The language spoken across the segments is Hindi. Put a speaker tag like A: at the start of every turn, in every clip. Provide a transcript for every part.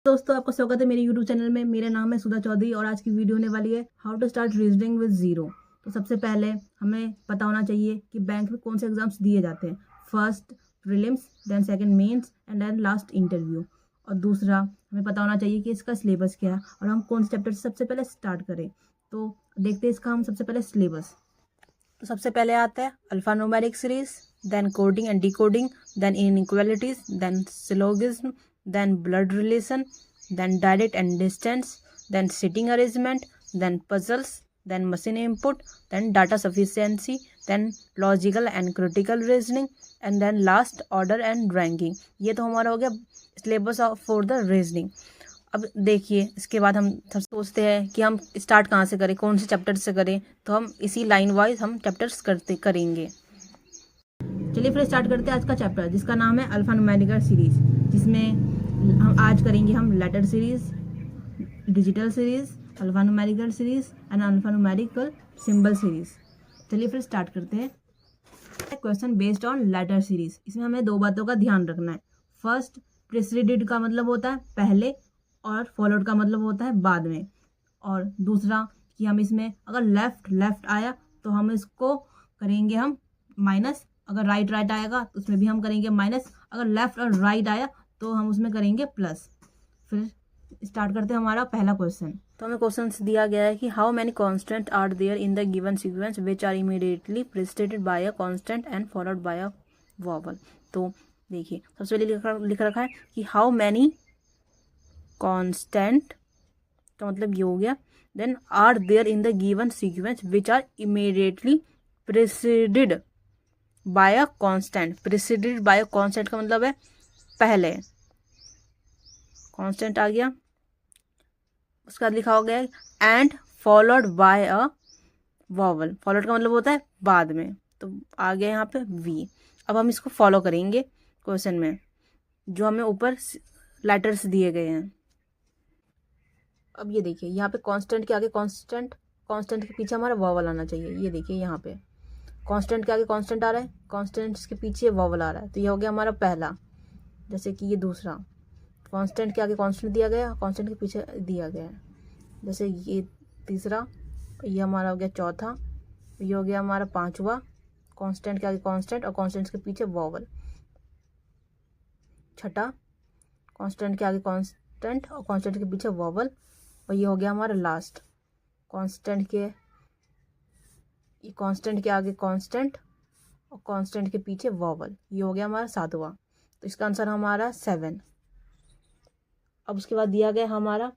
A: दोस्तों, आपका स्वागत है मेरे YouTube चैनल में। मेरा नाम है सुधा चौधरी और आज की वीडियो होने वाली है how to start reasoning with zero. तो सबसे पहले हमें पता होना चाहिए कि बैंक में कौन से एग्जाम्स दिए जाते हैं। First prelims, then second mains and then last interview. और दूसरा हमें पता होना चाहिए कि इसका सिलेबस क्या है और हम कौन से चैप्टर से सबसे पहले स्टार्ट करें। तो देखते हैं इसका हम सबसे पहले सिलेबस। तो सबसे पहले आता है alpha numeric series, then coding and decoding, then inequalities, then syllogism, then blood relation, then direct and distance, then sitting arrangement, then puzzles, then machine input, then data sufficiency, then logical and critical reasoning, and then last order and ranking। ये तो हमारा हो गया सिलेबस फॉर द रीजनिंग। अब देखिए इसके बाद हम सब सोचते हैं कि हम स्टार्ट कहाँ से करें, कौन से चैप्टर से करें। तो हम इसी लाइन वाइज हम चैप्टर्स करेंगे। चलिए फिर स्टार्ट करते हैं आज का चैप्टर, जिसका नाम है अल्फा न्यूमेरिकल सीरीज, जिसमें हम आज करेंगे हम letter series, digital series, alpha numerical series and alpha numerical symbol series. चलिए फिर स्टार्ट करते हैं। Question based on letter series. इसमें हमें दो बातों का ध्यान रखना है। फर्स्ट, प्रेसिडेंट का मतलब होता है पहले और फॉलोड का मतलब होता है बाद में। और दूसरा कि हम इसमें अगर लेफ्ट आया तो हम इसको करेंगे हम माइनस, अगर राइट आएगा तो उसमें भी हम करेंगे माइनस, अगर लेफ्ट और राइट आया तो हम उसमें करेंगे प्लस। फिर स्टार्ट करते हैं हमारा पहला क्वेश्चन। तो हमें क्वेश्चन दिया गया है कि how many consonant are there in the given sequence which are immediately preceded by a consonant and followed by a vowel. तो देखिए सबसे पहले लिख रखा है कि हाउ मेनी कांस्टेंट का मतलब ये हो गया, then are there in the given sequence which are immediately preceded by a consonant. Preceded by a consonant का मतलब है पहले, कांस्टेंट आ गया, उसके बाद लिखा हो गया and followed by a vowel. Followed का मतलब होता है बाद में, तो आ गया यहाँ पे वी। अब हम इसको फॉलो करेंगे क्वेश्चन में जो हमें ऊपर लेटर्स दिए गए हैं। अब ये देखिए यहाँ पे कांस्टेंट के आगे कांस्टेंट के पीछे हमारा वॉवल आना चाहिए। ये देखिए यहाँ पे कांस्टेंट के आगे कांस्टेंट आ रहा है, कांस्टेंट के पीछे वॉवल आ रहा है, तो ये हो गया हमारा पहला। जैसे कि ये दूसरा, कांस्टेंट के आगे कांस्टेंट दिया गया, कांस्टेंट के पीछे दिया गया है। जैसे ये तीसरा, ये हमारा हो गया चौथा, ये हो गया हमारा पांचवा, कांस्टेंट के आगे कांस्टेंट और कांस्टेंट के पीछे वॉवल। छठा, कांस्टेंट के आगे कांस्टेंट और कांस्टेंट के पीछे वॉवल, और ये हो गया हमारा लास्ट, कांस्टेंट के आगे कांस्टेंट और कांस्टेंट के पीछे वॉवल। ये हो गया हमारा सातवां। तो इसका आंसर हमारा 7। अब उसके बाद दिया गया हमारा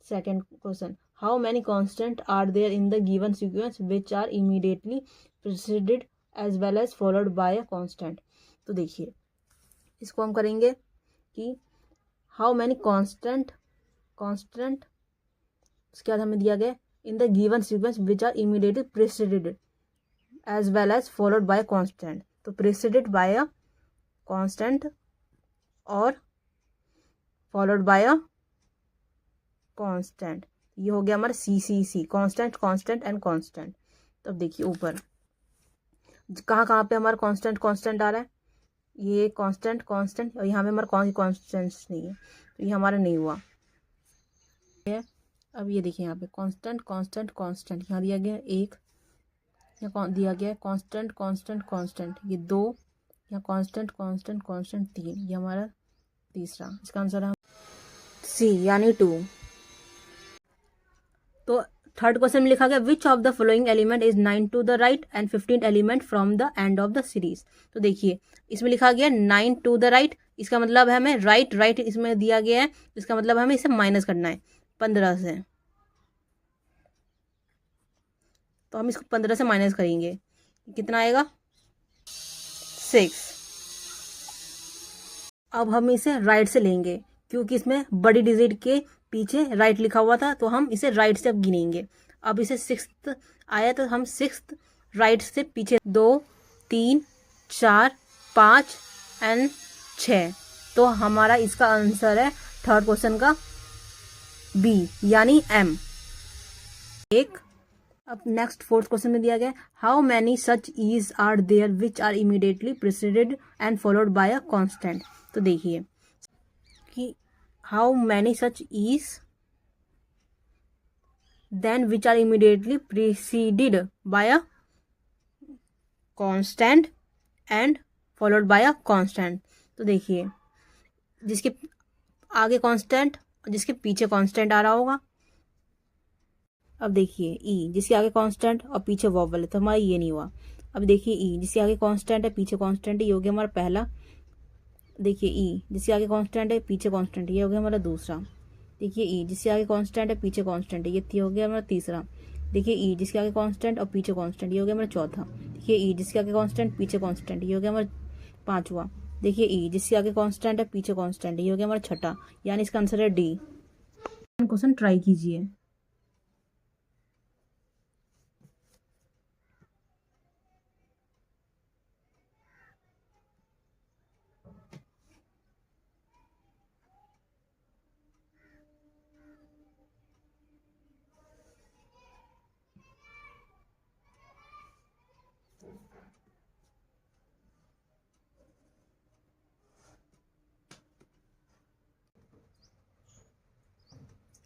A: second question, how many consonant are there in the given sequence which are immediately preceded as well as followed by a consonant. तो देखिए इसको हम करेंगे कि हाउ मैनी कांस्टेंट, उसके बाद हमें दिया गया in the given sequence which are immediately preceded as well as followed by consonant. तो प्रेसिडेड बाय अ कांस्टेंट और फॉलोड बाय अ कांस्टेंट, ये हो गया हमारा सी कांस्टेंट एंड कांस्टेंट। तो अब देखिए ऊपर कहाँ पे हमारा कांस्टेंट आ रहा है, ये कांस्टेंट और यहाँ पे हमारा कौन सी कांस्टेंट्स नहीं है, तो ये हमारा नहीं हुआ। अब ये देखिए यहाँ पे कांस्टेंट यहाँ दिया गया एक, यहाँ दिया गया है कांस्टेंट, ये दो, यहाँ कांस्टेंट 3, ये हमारा तीसरा। इसका आंसर है सी यानी 2। तो थर्ड क्वेश्चन में लिखा गया which of the following element is 9 to the right end 15 element from the end of the series. तो देखिए इसमें लिखा गया 9 टू द राइट, इसका मतलब है हमें राइट इसमें दिया गया है, इसका मतलब हमें इसे माइनस करना है 15 से। तो हम इसको 15 से माइनस करेंगे, कितना आएगा 6। अब हम इसे राइट से लेंगे क्योंकि इसमें बड़ी डिजिट के पीछे राइट लिखा हुआ था, तो हम इसे राइट से अब गिनेंगे। अब इसे 6th आया तो हम 6th राइट से पीछे 2, 3, 4, 5 एंड 6। तो हमारा इसका आंसर है थर्ड क्वेश्चन का बी यानी एम। अब नेक्स्ट फोर्थ क्वेश्चन में दिया गया how many such E's are there which are immediately preceded and followed by a consonant. तो देखिए कि how many such E's then which are immediately preceded by a consonant and followed by a consonant. तो देखिए, जिसके आगे कांस्टेंट और जिसके पीछे कांस्टेंट आ रहा होगा। अब देखिए ई, जिसके आगे कांस्टेंट और पीछे वॉवल है, तो हमारा ये नहीं हुआ। अब देखिए ई, जिसके आगे कांस्टेंट है पीछे कांस्टेंट है, ये हो गया हमारा पहला। देखिए ई, जिसके आगे कांस्टेंट है पीछे कांस्टेंट, ये हो गया हमारा दूसरा। देखिए ई, जिसके आगे कांस्टेंट है पीछे कांस्टेंट है, ये हो गया हमारा तीसरा। देखिए ई, जिसके आगे कांस्टेंट और पीछे कांस्टेंट, ये हो गया हमारा चौथा। देखिए ई, जिसके आगे कांस्टेंट पीछे कांस्टेंट, ये हो गया हमारा पांचवा। देखिए ई, जिसके आगे कांस्टेंट है पीछे कांस्टेंट, ये हो गया हमारा छठा। यानी इसका आंसर है डी। क्वेश्चन ट्राई कीजिए।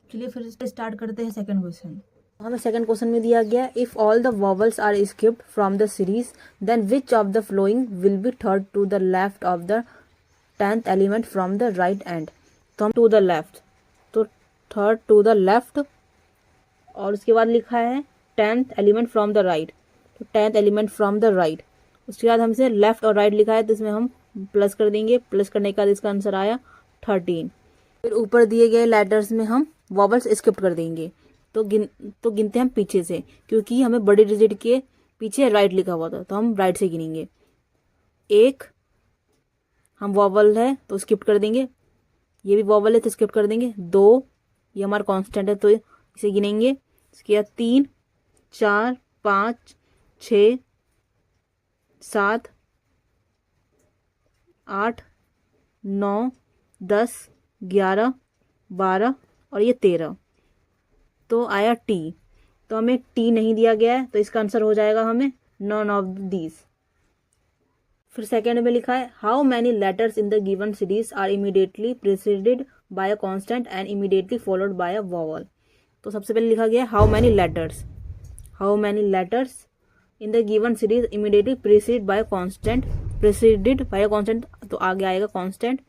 A: चलिए फिर से स्टार्ट करते हैं सेकंड क्वेश्चन। हमें सेकंड क्वेश्चन में दिया गया, if all the vowels are skipped from the series then which of the following will be third to the left of the 10th element from the right end. तो हम टू द लेफ्ट, तो थर्ड टू द लेफ्ट, और उसके बाद लिखा है 10th element from the right, तो 10th element from the right. उसके बाद हमसे लेफ्ट और राइट लिखा है, तो इसमें हम प्लस कर देंगे। प्लस करने के बाद इसका आंसर आया 13। फिर ऊपर दिए गए लेटर्स में हम वॉवल्स स्किप कर देंगे। तो गिनते हम पीछे से, क्योंकि हमें बड़ी डिजिट के पीछे राइट लिखा हुआ था, तो हम राइट से गिनेंगे। एक हम वॉवल है तो स्किप कर देंगे, ये भी वॉवल है तो स्किप कर देंगे। दो, ये हमारा कांस्टेंट है तो इसे गिनेंगे। इसके बाद 3, 4, 5, 6, 7, 8, 9, 10, 11, 12 और ये 13। तो आया टी। तो हमें टी नहीं दिया गया है, तो इसका आंसर हो जाएगा हमें नॉन ऑफ दीज। फिर सेकेंड में लिखा है, how many letters in the given series are immediately preceded by a consonant and immediately followed by a vowel. तो सबसे पहले लिखा गया how many letters in the given series immediately precede by consonant, preceded by consonant, तो आगे आएगा कांस्टेंट।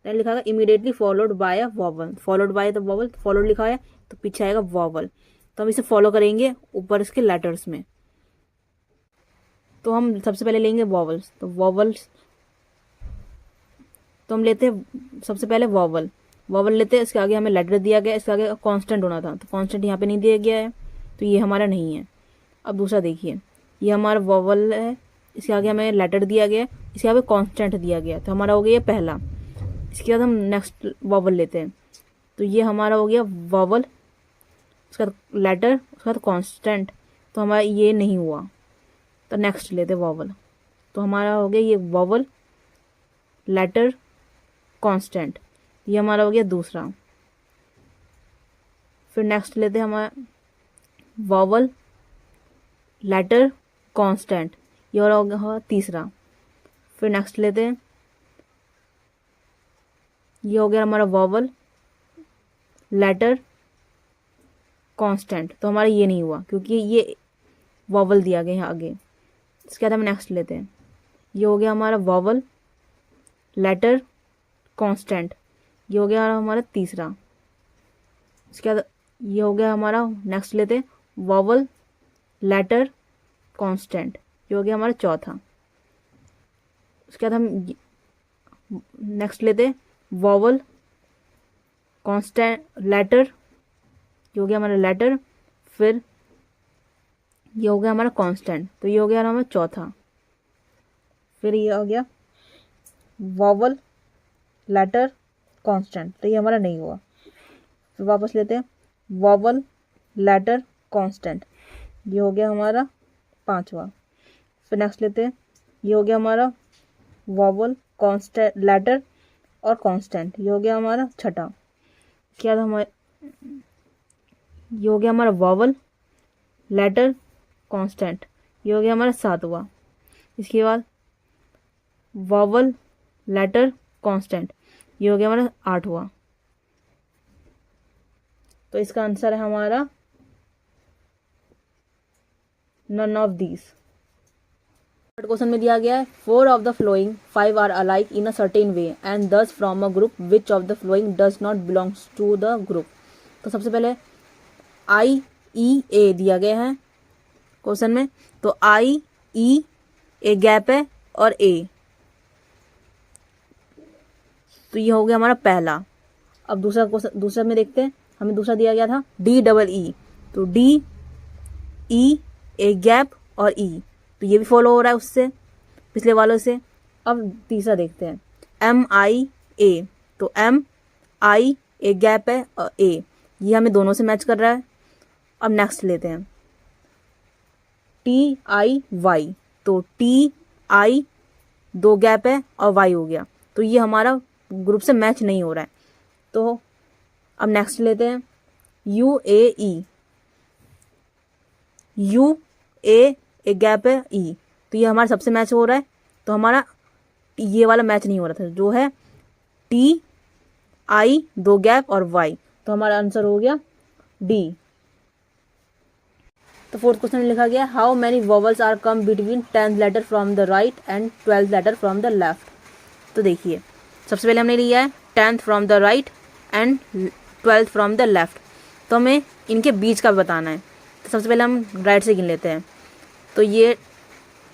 A: देन लिखा है immediately followed by a vowel, followed by the vowel, followed लिखा है तो पीछे आएगा वॉवल। तो हम इसे फॉलो करेंगे ऊपर इसके लेटर्स में। तो हम सबसे पहले लेंगे वॉवल्स, तो वॉवल्स तो हम लेते हैं सबसे पहले वॉवल लेते हैं। इसके आगे हमें लेटर दिया गया, इसके आगे कांस्टेंट होना था, तो कांस्टेंट यहाँ पे नहीं दिया गया है, तो ये हमारा नहीं है। अब दूसरा देखिए, ये हमारा वॉवल है, इसके आगे हमें लेटर दिया गया, इसके आगे कांस्टेंट दिया गया, तो हमारा हो गया ये पहला। इसके बाद हम नेक्स्ट वॉवल लेते हैं, तो ये हमारा हो गया वॉवल, उसका लेटर, उसका कांस्टेंट, तो हमारा ये नहीं हुआ। तो नेक्स्ट लेते वॉवल, तो हमारा हो गया ये वॉवल, लेटर, कांस्टेंट, ये हमारा हो गया दूसरा। फिर नेक्स्ट लेते हैं हमारा वॉवल, लेटर, कांस्टेंट, ये हो गया तीसरा। फिर नेक्स्ट लेते हैं, ये हो गया हमारा वॉवल, लेटर, कांस्टेंट, तो हमारा ये नहीं हुआ क्योंकि ये वॉवल दिया गया है आगे। इसके बाद हम नेक्स्ट लेते हैं, ये हो गया हमारा वॉवल, लेटर, कांस्टेंट, ये हो गया हमारा तीसरा। इसके बाद ये हो गया हमारा, नेक्स्ट लेते हैं वॉवल, लेटर, कांस्टेंट, ये हो गया हमारा चौथा। उसके बाद हम नेक्स्ट लेते हैं वॉवल, कांस्टेंट, लेटर, ये हो गया हमारा लेटर, फिर ये हो गया हमारा कांस्टेंट, तो ये हो गया हमारा चौथा। फिर ये हो गया वॉवल, लेटर, कांस्टेंट, तो ये हमारा नहीं हुआ। फिर वापस लेते हैं वॉवल, लेटर, कांस्टेंट, ये हो गया हमारा पांचवा। फिर नेक्स्ट लेते हैं, ये हो गया हमारा वॉवल, कांस्टेंट, लेटर और कांस्टेंट, ये हो गया हमारा छठा। क्या था हमारा, ये हो गया हमारा वॉवल, लेटर, कांस्टेंट, ये हो गया हमारा सातवां। इसके बाद वॉवल, लेटर, कांस्टेंट, ये हो गया हमारा आठवां। तो इसका आंसर है हमारा नन ऑफ दीज। क्वेश्चन में दिया गया है 4 of the flowing 5 are alike in a certain way and thus from a group which of the flowing does not belongs to the group. तो सबसे पहले आई ई ए दिया गया है क्वेश्चन में, तो आई ई ए गैप है और ए, तो ये हो गया हमारा पहला। अब दूसरा में देखते हैं, हमें दूसरा दिया गया था डी डबल ई, तो डी ई ए गैप और ई, तो ये भी फॉलो हो रहा है उससे पिछले वालों से। अब तीसरा देखते हैं एम आई ए, तो एम आई ए गैप है और ए, ये हमें दोनों से मैच कर रहा है। अब नेक्स्ट लेते हैं टी आई वाई, तो टी आई 2 गैप है और वाई हो गया, तो ये हमारा ग्रुप से मैच नहीं हो रहा है। तो अब नेक्स्ट लेते हैं U A E, U A एक गैप है ई, तो ये हमारा सबसे मैच हो रहा है। तो हमारा ये वाला मैच नहीं हो रहा था जो है टी आई 2 गैप और वाई, तो हमारा आंसर हो गया डी। तो फोर्थ क्वेश्चन में लिखा गया how many vowels are come between 10th letter from the right end 12th letter from the left. तो देखिए सबसे पहले हमने लिया है 10th from the right end 12th from the left, तो हमें इनके बीच का बताना है। तो सबसे पहले हम राइट से गिन लेते हैं, तो ये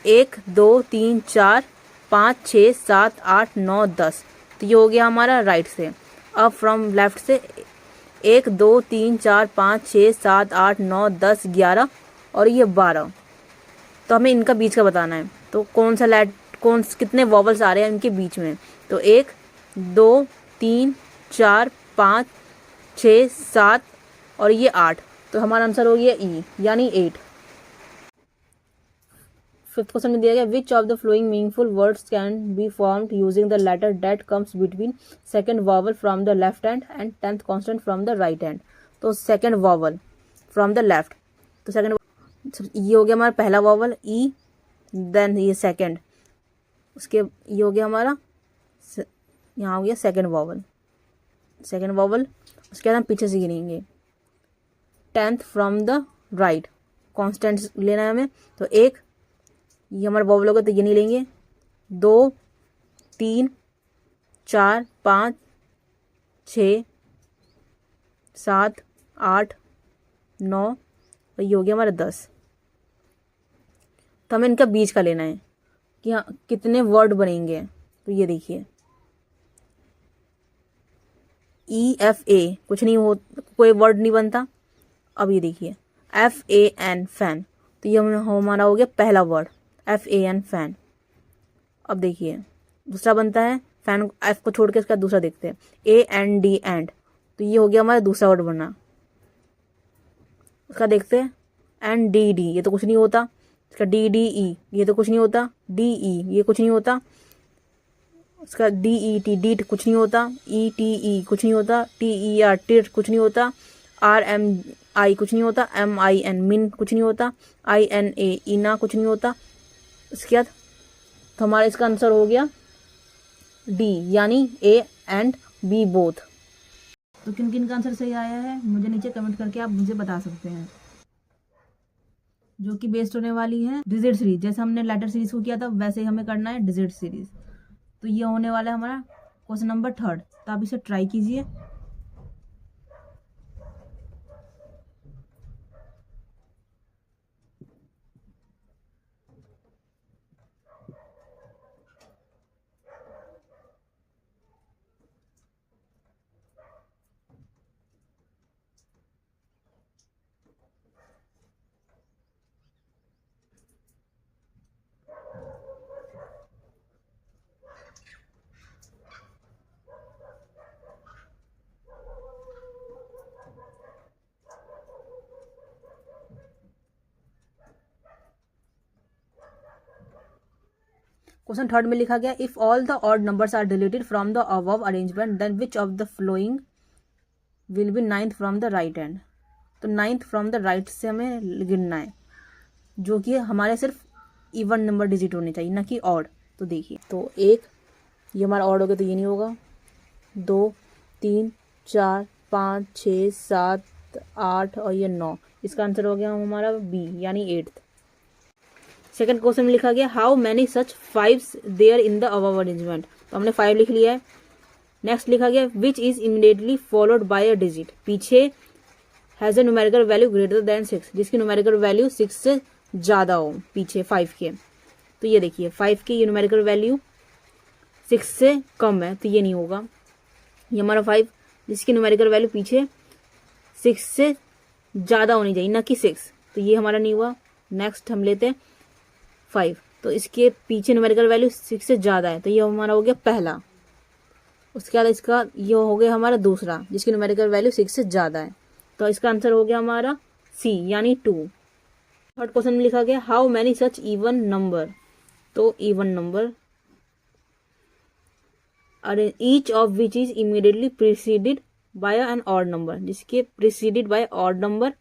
A: 1 2 3 4 5 6 7 8 9 10, तो ये हो गया हमारा राइट से। अब फ्रॉम लेफ्ट से 1 2 3 4 5 6 7 8 9 10 11 और ये 12, तो हमें इनका बीच का बताना है। तो कितने वॉवल्स आ रहे हैं इनके बीच में, तो 1 2 3 4 5 6 7 और ये 8, तो हमारा आंसर हो गया ई यानी 8। फिफ्थ क्वेश्चन में दिया गया which of the flowing meaningful words can be formed using the letter that comes between second vowel from the left hand and 10th constant from the right hand. तो second vowel from the left, तो सेकंड ये हो गया हमारा पहला वॉवल ई, देन ये सेकंड, उसके ये हो गया हमारा यहाँ हो गया सेकंड वॉवल, उसके बाद हम पीछे से गिनेंगे 10th from the right, constant लेना है हमें। तो एक ये हमारा वॉवल होगा, तो ये नहीं लेंगे, 2 3 4 5 6 7 8 9 और ये हो गया हमारा 10। तो हमें इनका बीच का लेना है कि हाँ कितने वर्ड बनेंगे। तो ये देखिए ई एफ ए कुछ नहीं हो, कोई वर्ड नहीं बनता। अब ये देखिए एफ ए एन फैन, तो ये हमारा हो गया पहला word F A N fan. अब देखिए दूसरा बनता है फैन, एफ को छोड़ के इसका दूसरा देखते हैं ए एन डी एंड, तो ये हो गया हमारा दूसरा वर्ड बना। उसका देखते हैं एन डी डी, ये तो कुछ नहीं होता। इसका डी डी ई, ये तो कुछ नहीं होता। डी ई, ये कुछ नहीं होता। उसका डी ई टी, डी कुछ नहीं होता। ई टी ई कुछ नहीं होता। टी ई आर, टिर कुछ नहीं होता। आर एम आई कुछ नहीं होता। एम आई एन मिन कुछ नहीं होता। आई एन ए इना कुछ नहीं होता। इसके बाद तो हमारा इसका आंसर हो गया डी यानी ए एंड बी बोथ। तो किन किन का आंसर सही आया है मुझे नीचे कमेंट करके आप मुझे बता सकते हैं, जो कि बेस्ड होने वाली है डिजिट सीरीज। जैसे हमने लेटर सीरीज को किया था वैसे ही हमें करना है डिजिट सीरीज। तो ये होने वाला है हमारा क्वेश्चन नंबर 3, तो आप इसे ट्राई कीजिए। क्वेश्चन 3 में लिखा गया if all the odd numbers are deleted from the above arrangement then which of the following will be 9th from the right hand. तो 9th फ्रॉम द राइट से हमें गिनना है, जो कि हमारे सिर्फ इवन नंबर डिजिट होने चाहिए ना कि ऑड। तो देखिए तो 1 ये हमारा ऑड होगा तो ये नहीं होगा। 2 3 4 5 6 7 8, 8 और ये 9, इसका आंसर हो गया हमारा बी यानी 8th। सेकंड क्वेश्चन में लिखा गया how many such 5s there in the above arrangement, तो हमने 5 लिख लिया है। नेक्स्ट लिखा गया which is immediately followed by a digit, पीछे has a numerical value greater than 6, जिसकी न्यूमेरिकल वैल्यू 6 से ज़्यादा हो पीछे 5 के। तो ये देखिए 5 की ये न्यूमेरिकल वैल्यू 6 से कम है, तो ये नहीं होगा। ये हमारा 5 जिसकी न्यूमेरिकल वैल्यू पीछे 6 से ज़्यादा होनी चाहिए, ना कि 6, तो ये हमारा नहीं हुआ। नेक्स्ट हम लेते हैं 5, तो इसके पीछे न्यूमेरिकल वैल्यू 6 से ज़्यादा है, तो ये हमारा हो गया पहला। उसके बाद इसका ये हो गया हमारा दूसरा जिसकी न्यूमेरिकल वैल्यू 6 से ज़्यादा है, तो इसका आंसर हो गया हमारा सी यानी 2। थर्ड क्वेश्चन में लिखा गया how many such even number, तो even number are each of which is immediately preceded by an odd number, जिसके preceded by odd number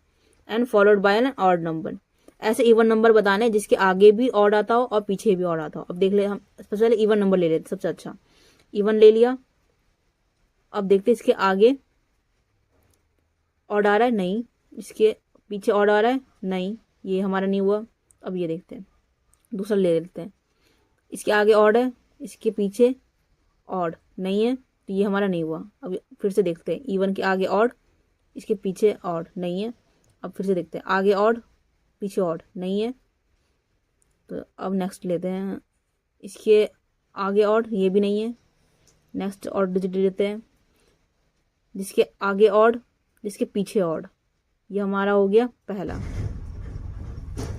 A: and followed by an odd number. ऐसे इवन नंबर बताने जिसके आगे भी ऑड आता हो और पीछे भी ऑड आता हो। अब देख ले, हम सबसे पहले इवन नंबर ले लेते, सबसे अच्छा इवन ले लिया। अब देखते इसके आगे ऑड आ रहा है, नहीं। इसके पीछे ऑड आ रहा है, नहीं, ये हमारा नहीं हुआ। अब ये देखते हैं, दूसरा ले लेते हैं। इसके आगे ऑड है, इसके पीछे ऑड नहीं है, तो ये हमारा नहीं हुआ। अब फिर से देखते हैं, इवन के आगे ऑड, इसके पीछे ऑड नहीं है। अब फिर से देखते हैं, आगे ऑड पीछे ऑड नहीं है। तो अब नेक्स्ट लेते हैं, इसके आगे ऑड, ये भी नहीं है। नेक्स्ट ऑड डिजिट लेते हैं, जिसके आगे ऑड जिसके पीछे ऑड, ये हमारा हो गया पहला।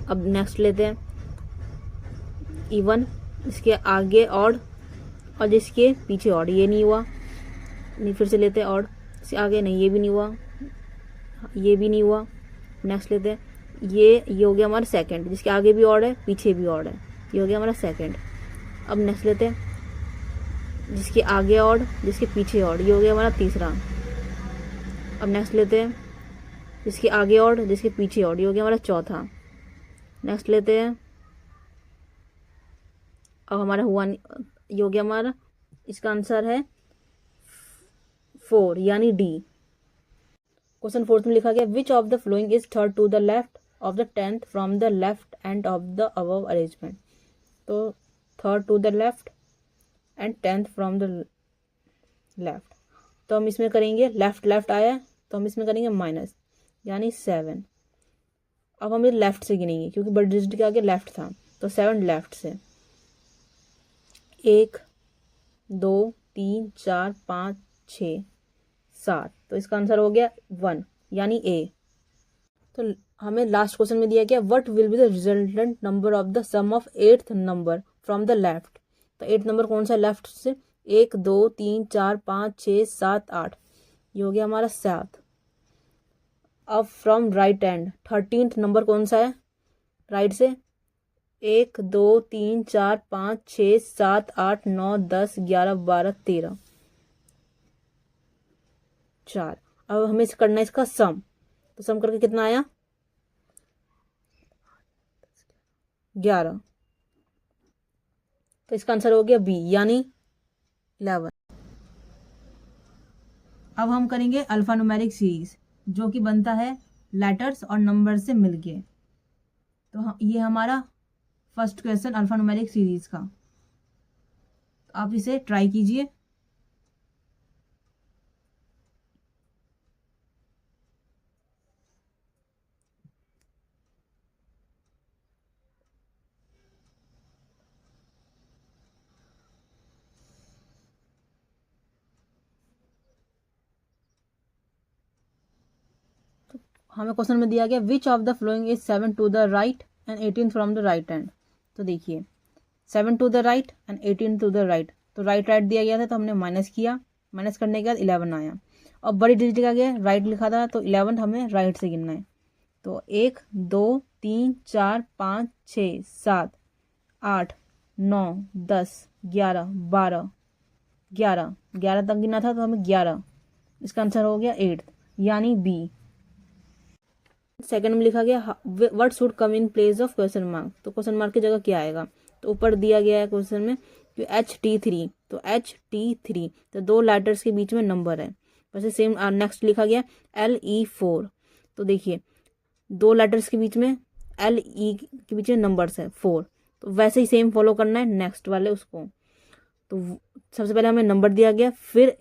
A: अब नेक्स्ट लेते हैं इवन, इसके आगे ऑड और जिसके पीछे ऑड, ये नहीं हुआ। नहीं, फिर से लेते हैं ऑड, इसके आगे नहीं, ये भी नहीं हुआ, ये भी नहीं हुआ। नेक्स्ट लेते हैं ये हो गया हमारा सेकंड, जिसके आगे भी ऑड है पीछे भी ऑड है, ये हो गया हमारा सेकंड। अब नेक्स्ट लेते हैं जिसके आगे ऑड जिसके पीछे ऑड, ये हो गया हमारा तीसरा। अब नेक्स्ट लेते हैं जिसके आगे ऑड जिसके पीछे ऑड, ये हो गया हमारा चौथा। नेक्स्ट लेते हैं, अब हमारा हुआ, ये हो गया हमारा, इसका आंसर है 4 यानी डी। क्वेश्चन 4 में लिखा गया which of the flowing is third to the left of the 10th from the left end of the above arrangement, तो third to the left end 10th from the left, तो हम इसमें करेंगे लेफ्ट लेफ्ट आया तो हम इसमें करेंगे माइनस यानी 7। अब हम ये लेफ्ट से गिनेंगे क्योंकि बड़ी डिजिट के आगे लेफ्ट था, तो 7 लेफ्ट से, 1 2 3 4 5 6 7, तो इसका आंसर हो गया 1 यानी ए। तो हमें लास्ट क्वेश्चन में दिया गया what will be the resultant number of the sum of 8th number from the left, तो 8th नंबर कौन सा लेफ्ट से, 1 2 3 4 5 6 7 8, ये हो गया हमारा 7। अब from right and 13th number कौन सा है राइट से, 1 2 3 4 5 6 7 8 9 10 11 12 13 4। अब हमें करना है इसका सम, तो सम करके कितना आया 11, तो इसका आंसर हो गया बी यानी 11। अब हम करेंगे अल्फा न्यूमेरिक सीरीज जो कि बनता है लेटर्स और नंबर से मिलके, तो ये हमारा first question alpha numeric series का, तो आप इसे ट्राई कीजिए। हमें क्वेश्चन में दिया गया which of the flowing is 7 to the right end 18 from the right hand, तो देखिए 7 to the right end 18 to the right, तो राइट राइट दिया गया था तो हमने माइनस किया, माइनस करने के बाद 11 आया। और बड़ी डिजिट का गया राइट लिखा था तो 11 हमें राइट से गिनना है, तो 1 2 3 4 5 6 7 8 9 10 11 12 11 तक गिना था तो हमें 11, इसका आंसर हो गया 8 यानी बी। सेकंड में लिखा गया what should come in place of question mark, तो क्वेश्चन मार्क की जगह क्या आएगा, तो ऊपर दिया गया है क्वेश्चन में कि HT3, तो HT3 तो 2 लेटर्स के बीच में नंबर है, वैसे सेम नेक्स्ट लिखा गया LE4, तो देखिए 2 लेटर्स के बीच में LE के बीच में नंबर्स है 4, तो वैसे ही सेम फॉलो करना है नेक्स्ट वाले उसको। तो सबसे पहले हमें नंबर दिया गया, फिर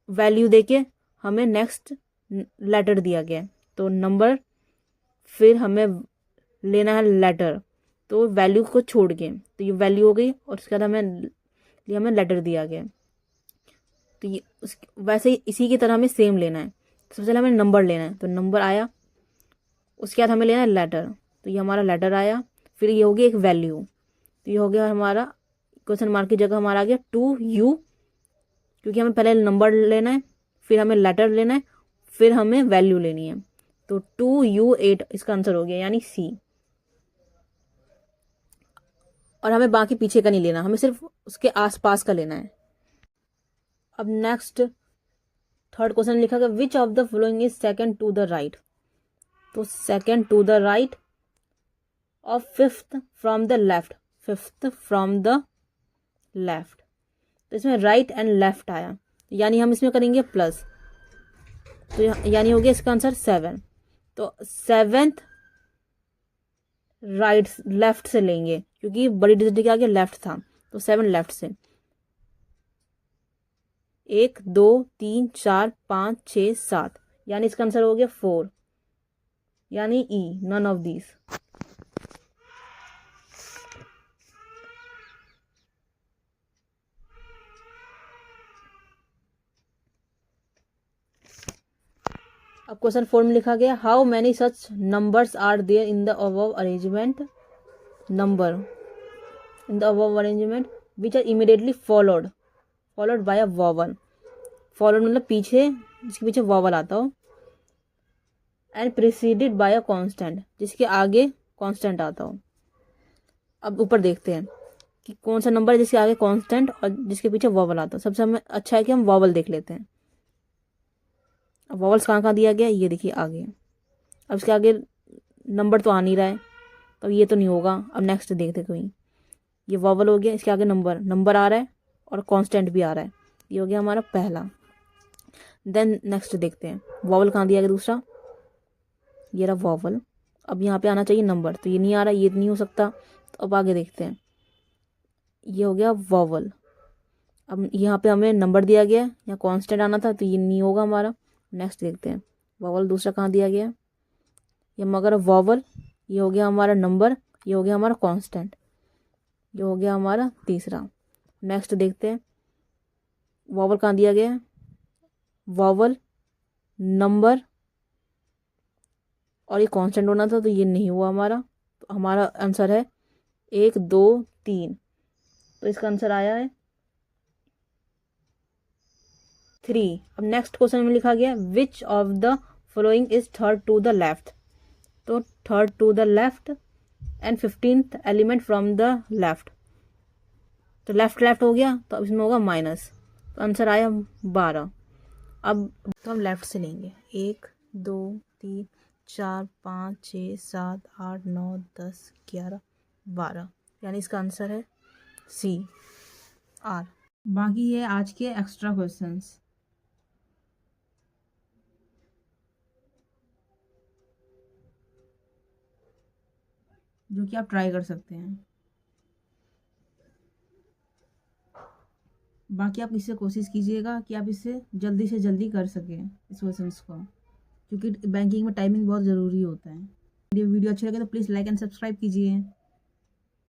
A: वैल्यू देके हमें नेक्स्ट लेटर दिया गया, तो नंबर, फिर हमें लेना है लेटर, तो वैल्यू को छोड़ के, तो ये वैल्यू हो गई और उसके बाद हमें लेटर दिया गया। तो ये वैसे ही इसी की तरह हमें सेम लेना है। सबसे पहले हमें नंबर लेना है, तो नंबर आया, उसके बाद हमें लेना है लेटर, तो ये हमारा लेटर आया, फिर ये हो गया एक वैल्यू, तो ये हो गया हमारा क्वेश्चन मार्क की जगह हमारा आ गया 2U, क्योंकि हमें पहले नंबर लेना है, फिर हमें लेटर लेना है, फिर हमें वैल्यू लेनी है, तो 2U8 इसका आंसर हो गया, यानी C। और हमें बाकी पीछे का नहीं लेना, हमें सिर्फ उसके आसपास का लेना है। अब नेक्स्ट थर्ड क्वेश्चन लिखा गया which of the following is second to the right, तो second to the right of fifth from the left, fifth from the left, तो इसमें राइट एंड लेफ्ट आया, यानी हम इसमें करेंगे प्लस, तो यानी हो गया इसका आंसर 7, तो 7th राइट लेफ्ट से लेंगे, क्योंकि बड़ी डिजिट के आगे लेफ्ट था, तो 7 लेफ्ट से, 1 2 3 4 5 6 7, यानी इसका आंसर हो गया 4, यानी E, नन ऑफ दीज। अब क्वेश्चन 4 में लिखा गया how many such numbers are there in the above arrangement, number in the above arrangement which are immediately followed by a vowel, followed मतलब पीछे, जिसके पीछे वॉवल आता हो, and preceded by a consonant, जिसके आगे कांस्टेंट आता हो। अब ऊपर देखते हैं कि कौन सा नंबर है जिसके आगे कांस्टेंट और जिसके पीछे वॉवल आता हो। सबसे हमें अच्छा है कि हम वॉवल देख लेते हैं। अब वॉवल्स कहाँ कहाँ दिया गया, ये देखिए आगे। अब इसके आगे नंबर तो आ नहीं रहा है, तो ये तो नहीं होगा। अब नेक्स्ट देखते कोई, ये वॉवल हो गया, इसके आगे नंबर आ रहा है और कांस्टेंट भी आ रहा है, ये हो गया हमारा पहला। देन नेक्स्ट देखते हैं वॉवल कहाँ दिया गया, दूसरा, ये रहा वॉवल। अब यहाँ पे आना चाहिए नंबर, तो ये नहीं आ रहा, ये नहीं हो सकता। तो अब आगे देखते हैं, ये हो गया वॉवल। अब यहाँ पे हमें नंबर दिया गया, यहाँ कांस्टेंट आना था, तो ये नहीं होगा हमारा। नेक्स्ट देखते हैं वॉवल दूसरा कहाँ दिया गया, ये मगर वॉवल, ये हो गया हमारा नंबर, ये हो गया हमारा कांस्टेंट, ये हो गया हमारा तीसरा। नेक्स्ट देखते हैं वॉवल कहाँ दिया गया है, वॉवल, नंबर और ये कांस्टेंट होना था, तो ये नहीं हुआ हमारा। तो हमारा आंसर है 1 2 3, तो इसका आंसर आया है 3। अब नेक्स्ट क्वेश्चन में लिखा गया which of the following is third to the left, तो third to the left end 15th element from the left, तो लेफ्ट हो गया, तो अब इसमें होगा माइनस, तो आंसर आया 12। अब तो हम लेफ्ट से लेंगे, 1 2 3 4 5 6 7 8 9 10 11 12, यानी इसका आंसर है C, R। बाकी है आज के एक्स्ट्रा क्वेश्चंस। जो कि आप ट्राई कर सकते हैं। बाकी आप इससे कोशिश कीजिएगा कि आप इसे जल्दी से जल्दी कर सकें इस क्वेश्चंस को, क्योंकि बैंकिंग में टाइमिंग बहुत ज़रूरी होता है। वीडियो अच्छा लगे तो प्लीज़ लाइक एंड सब्सक्राइब कीजिए।